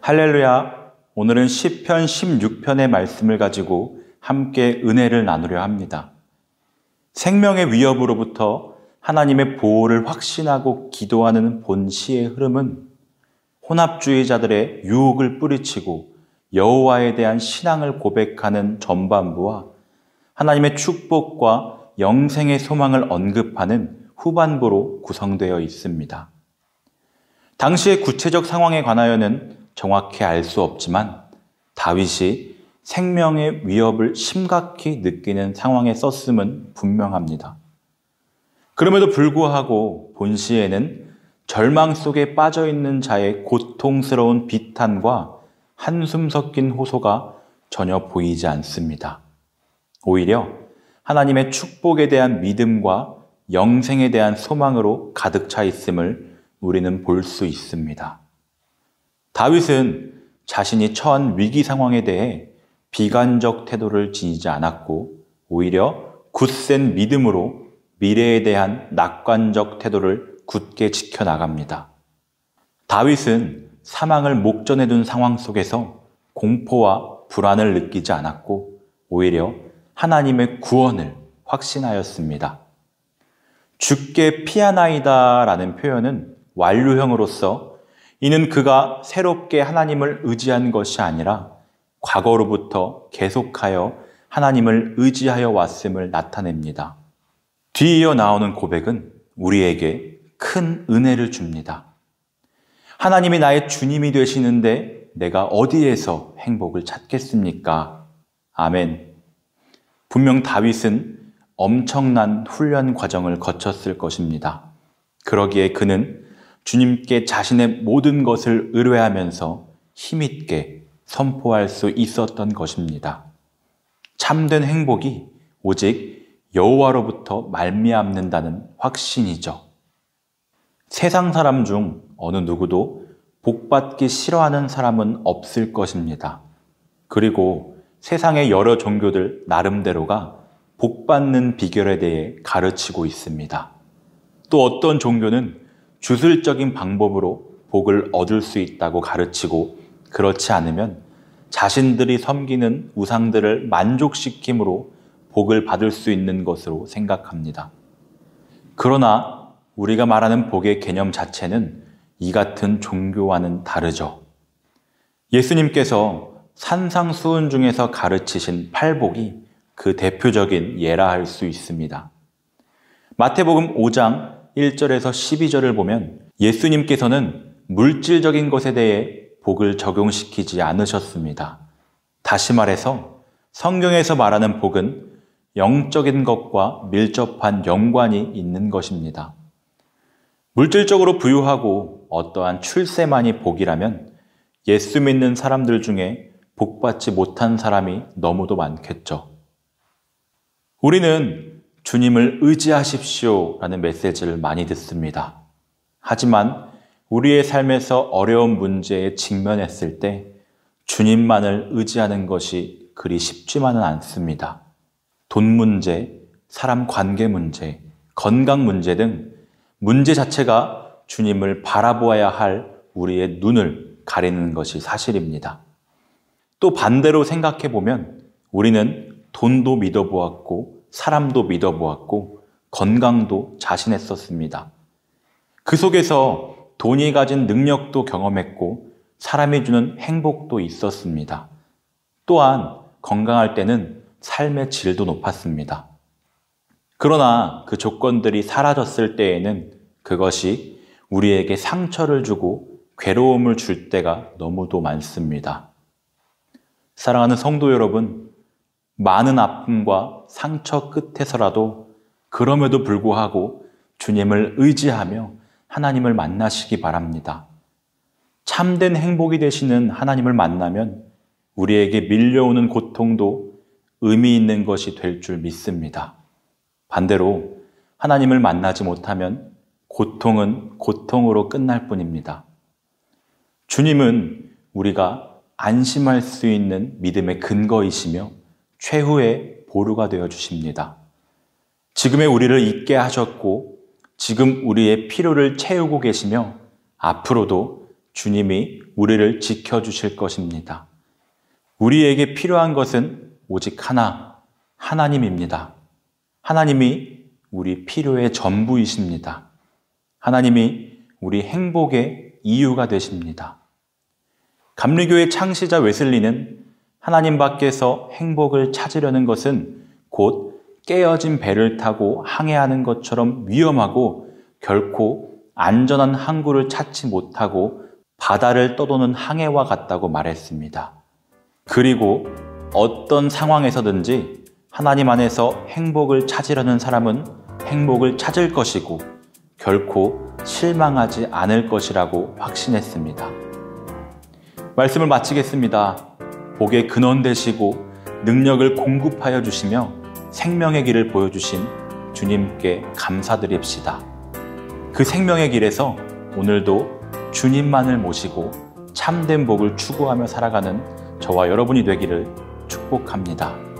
할렐루야! 오늘은 시편 16편의 말씀을 가지고 함께 은혜를 나누려 합니다. 생명의 위협으로부터 하나님의 보호를 확신하고 기도하는 본 시의 흐름은 혼합주의자들의 유혹을 뿌리치고 여호와에 대한 신앙을 고백하는 전반부와 하나님의 축복과 영생의 소망을 언급하는 후반부로 구성되어 있습니다. 당시의 구체적 상황에 관하여는 정확히 알 수 없지만 다윗이 생명의 위협을 심각히 느끼는 상황에 썼음은 분명합니다. 그럼에도 불구하고 본시에는 절망 속에 빠져있는 자의 고통스러운 비탄과 한숨 섞인 호소가 전혀 보이지 않습니다. 오히려 하나님의 축복에 대한 믿음과 영생에 대한 소망으로 가득 차 있음을 우리는 볼 수 있습니다. 다윗은 자신이 처한 위기 상황에 대해 비관적 태도를 지니지 않았고 오히려 굳센 믿음으로 미래에 대한 낙관적 태도를 굳게 지켜나갑니다. 다윗은 사망을 목전에 둔 상황 속에서 공포와 불안을 느끼지 않았고 오히려 하나님의 구원을 확신하였습니다. 죽게 피하나이다 라는 표현은 완료형으로서 이는 그가 새롭게 하나님을 의지한 것이 아니라 과거로부터 계속하여 하나님을 의지하여 왔음을 나타냅니다. 뒤이어 나오는 고백은 우리에게 큰 은혜를 줍니다. 하나님이 나의 주님이 되시는데 내가 어디에서 행복을 찾겠습니까? 아멘. 분명 다윗은 엄청난 훈련 과정을 거쳤을 것입니다. 그러기에 그는 주님께 자신의 모든 것을 의뢰하면서 힘있게 선포할 수 있었던 것입니다. 참된 행복이 오직 여호와로부터 말미암는다는 확신이죠. 세상 사람 중 어느 누구도 복받기 싫어하는 사람은 없을 것입니다. 그리고 세상의 여러 종교들 나름대로가 복받는 비결에 대해 가르치고 있습니다. 또 어떤 종교는 주술적인 방법으로 복을 얻을 수 있다고 가르치고 그렇지 않으면 자신들이 섬기는 우상들을 만족시킴으로 복을 받을 수 있는 것으로 생각합니다. 그러나 우리가 말하는 복의 개념 자체는 이 같은 종교와는 다르죠. 예수님께서 산상수훈 중에서 가르치신 팔복이 그 대표적인 예라 할 수 있습니다. 마태복음 5장 1절에서 12절을 보면 예수님께서는 물질적인 것에 대해 복을 적용시키지 않으셨습니다. 다시 말해서 성경에서 말하는 복은 영적인 것과 밀접한 연관이 있는 것입니다. 물질적으로 부유하고 어떠한 출세만이 복이라면 예수 믿는 사람들 중에 복받지 못한 사람이 너무도 많겠죠. 우리는 주님을 의지하십시오 라는 메시지를 많이 듣습니다. 하지만 우리의 삶에서 어려운 문제에 직면했을 때 주님만을 의지하는 것이 그리 쉽지만은 않습니다. 돈 문제, 사람 관계 문제, 건강 문제 등 문제 자체가 주님을 바라보아야 할 우리의 눈을 가리는 것이 사실입니다. 또 반대로 생각해 보면 우리는 돈도 믿어보았고 사람도 믿어보았고 건강도 자신했었습니다. 그 속에서 돈이 가진 능력도 경험했고 사람이 주는 행복도 있었습니다. 또한 건강할 때는 삶의 질도 높았습니다. 그러나 그 조건들이 사라졌을 때에는 그것이 우리에게 상처를 주고 괴로움을 줄 때가 너무도 많습니다. 사랑하는 성도 여러분, 많은 아픔과 상처 끝에서라도 그럼에도 불구하고 주님을 의지하며 하나님을 만나시기 바랍니다. 참된 행복이 되시는 하나님을 만나면 우리에게 밀려오는 고통도 의미 있는 것이 될 줄 믿습니다. 반대로 하나님을 만나지 못하면 고통은 고통으로 끝날 뿐입니다. 주님은 우리가 안심할 수 있는 믿음의 근거이시며 최후의 보루가 되어 주십니다. 지금의 우리를 있게 하셨고 지금 우리의 필요를 채우고 계시며 앞으로도 주님이 우리를 지켜주실 것입니다. 우리에게 필요한 것은 오직 하나, 하나님입니다. 하나님이 우리 필요의 전부이십니다. 하나님이 우리 행복의 이유가 되십니다. 감리교의 창시자 웨슬리는 하나님 밖에서 행복을 찾으려는 것은 곧 깨어진 배를 타고 항해하는 것처럼 위험하고 결코 안전한 항구를 찾지 못하고 바다를 떠도는 항해와 같다고 말했습니다. 그리고 어떤 상황에서든지 하나님 안에서 행복을 찾으려는 사람은 행복을 찾을 것이고 결코 실망하지 않을 것이라고 확신했습니다. 말씀을 마치겠습니다. 복의 근원 되시고 능력을 공급하여 주시며 생명의 길을 보여주신 주님께 감사드립시다. 그 생명의 길에서 오늘도 주님만을 모시고 참된 복을 추구하며 살아가는 저와 여러분이 되기를 축복합니다.